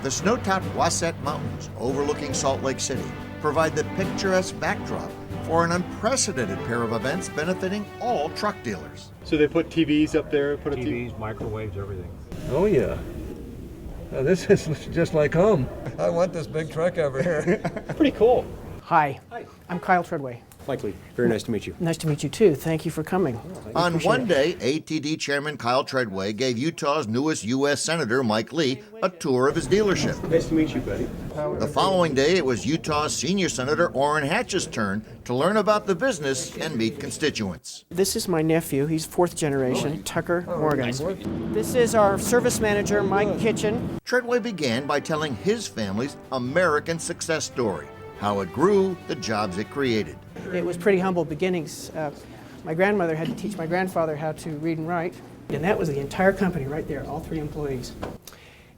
The snow-topped Wasatch Mountains overlooking Salt Lake City provide the picturesque backdrop for an unprecedented pair of events benefiting all truck dealers. So they put TVs up there, put TVs, microwaves, everything. Oh yeah. This is just like home. I want this big truck over here. Pretty cool. Hi, I'm Kyle Treadway. Mike Lee, very nice to meet you. Nice to meet you too. Thank you for coming. On one day, ATD Chairman Kyle Treadway gave Utah's newest U.S. Senator Mike Lee a tour of his dealership. Nice to meet you, buddy. The following day, it was Utah's senior Senator Orrin Hatch's turn to learn about the business and meet constituents. This is my nephew. He's fourth generation, Tucker Morgan. This is our service manager, Mike Kitchen. Treadway began by telling his family's American success story, how it grew, the jobs it created. It was pretty humble beginnings. My grandmother had to teach my grandfather how to read and write, and that was the entire company right there, all 3 employees.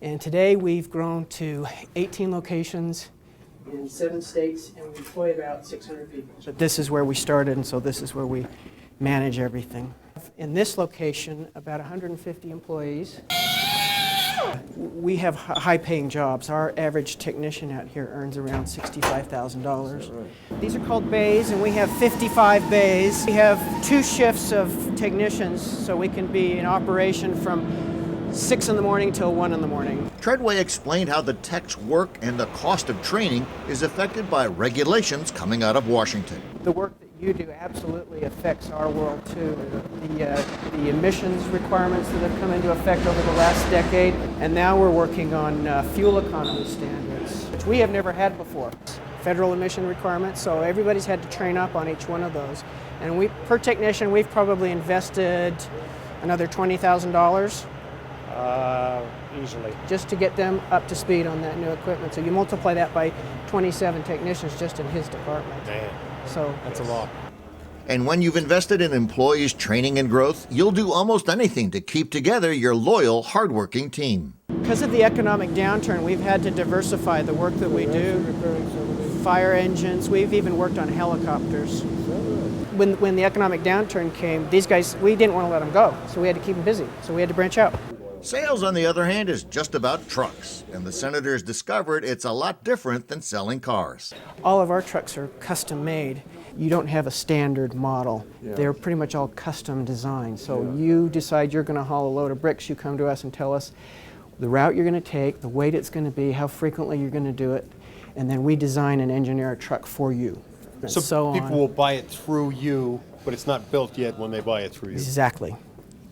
And today we've grown to 18 locations in 7 states, and we employ about 600 people. But this is where we started, and so this is where we manage everything. In this location, about 150 employees. We have high-paying jobs. Our average technician out here earns around $65,000. These are called bays, and we have 55 bays. We have 2 shifts of technicians, so we can be in operation from 6 in the morning till 1 in the morning. Treadway explained how the tech's work and the cost of training is affected by regulations coming out of Washington. The work that you do absolutely affects our world too. The emissions requirements that have come into effect over the last decade, and now we're working on fuel economy standards, which we have never had before. Federal emission requirements, so everybody's had to train up on each one of those. And per technician, we've probably invested another $20,000. Easily. Just to get them up to speed on that new equipment. So you multiply that by 27 technicians just in his department. Man, so that's a lot. And when you've invested in employees' training and growth, you'll do almost anything to keep together your loyal, hardworking team. Because of the economic downturn, we've had to diversify the work that we do. Fire engines, we've even worked on helicopters. When the economic downturn came, these guys, we didn't want to let them go, so we had to keep them busy. So we had to branch out. Sales, on the other hand, is just about trucks, and the senators discovered it's a lot different than selling cars. All of our trucks are custom made. You don't have a standard model. They're pretty much all custom designed. So you decide you're going to haul a load of bricks, you come to us and tell us the route you're going to take, the weight it's going to be, how frequently you're going to do it, and then we design and engineer a truck for you. So people will buy it through you, but it's not built yet when they buy it through you. Exactly.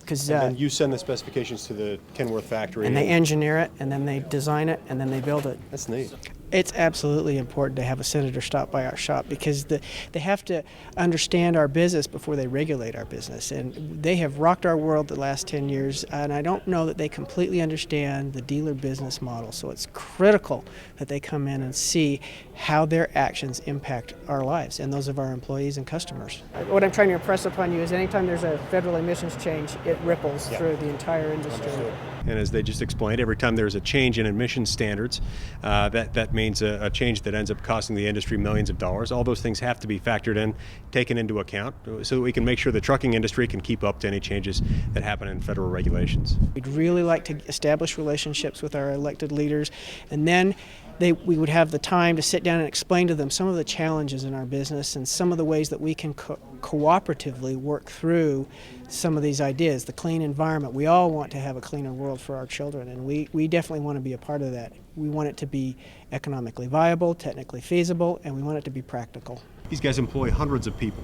And then you send the specifications to the Kenworth factory. And they engineer it, and then they design it, and then they build it. That's neat. It's absolutely important to have a senator stop by our shop because they have to understand our business before they regulate our business. And they have rocked our world the last 10 years, and I don't know that they completely understand the dealer business model. So it's critical that they come in and see how their actions impact our lives and those of our employees and customers. What I'm trying to impress upon you is anytime there's a federal emissions change, it ripples through the entire industry. And as they just explained, every time there's a change in emission standards, that means a change that ends up costing the industry millions of dollars. All those things have to be factored in, taken into account, so that we can make sure the trucking industry can keep up to any changes that happen in federal regulations. We'd really like to establish relationships with our elected leaders, and then we would have the time to sit down and explain to them some of the challenges in our business and some of the ways that we can cooperatively work through some of these ideas. The clean environment, we all want to have a cleaner world for our children, and we definitely want to be a part of that. We want it to be economically viable, technically feasible, and we want it to be practical. These guys employ hundreds of people,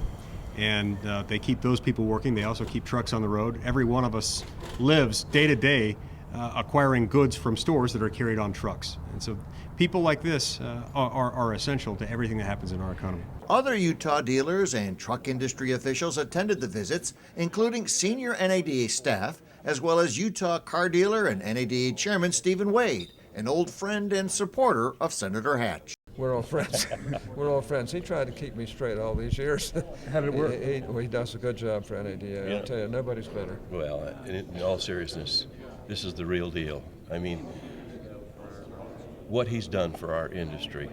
and they keep those people working. They also keep trucks on the road. Every one of us lives day to day acquiring goods from stores that are carried on trucks. And so people like this are essential to everything that happens in our economy. Other Utah dealers and truck industry officials attended the visits, including senior NADA staff, as well as Utah car dealer and NADA chairman Stephen Wade, an old friend and supporter of Senator Hatch. We're all friends. We're all friends. He tried to keep me straight all these years. How did it work? He does a good job for NADA. I'll tell you, nobody's better. Well, in all seriousness, this is the real deal. I mean, what he's done for our industry,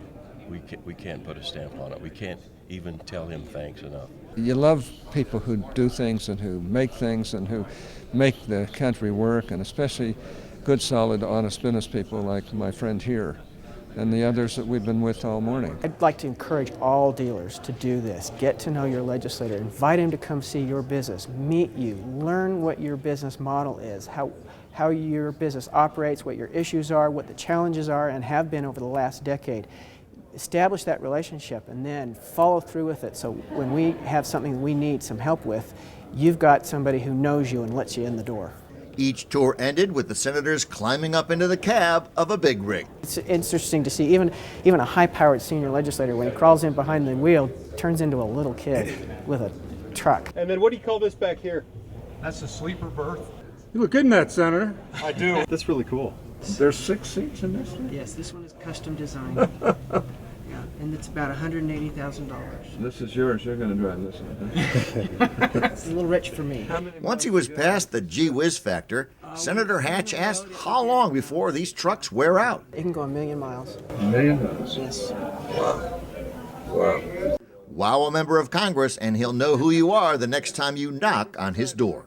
we can't put a stamp on it. We can't even tell him thanks enough. You love people who do things and who make things and who make the country work, and especially good, solid, honest business people like my friend here and the others that we've been with all morning. I'd like to encourage all dealers to do this. Get to know your legislator. Invite him to come see your business, meet you, learn what your business model is, how your business operates, what your issues are, what the challenges are and have been over the last decade. Establish that relationship and then follow through with it, so when we have something we need some help with, you've got somebody who knows you and lets you in the door. Each tour ended with the senators climbing up into the cab of a big rig. It's interesting to see even a high-powered senior legislator, when he crawls in behind the wheel, turns into a little kid with a truck. And then what do you call this back here? That's a sleeper berth. You look good in that, Senator. I do. That's really cool. There's 6 seats in this thing? Yes, this one is custom designed. Yeah, and it's about $180,000. This is yours. You're going to drive this one. It's a little rich for me. Once he was past the gee whiz factor, Senator Hatch asked how long before these trucks wear out. It can go 1,000,000 miles. $1 million? Yes. Wow a member of Congress, and he'll know who you are the next time you knock on his door.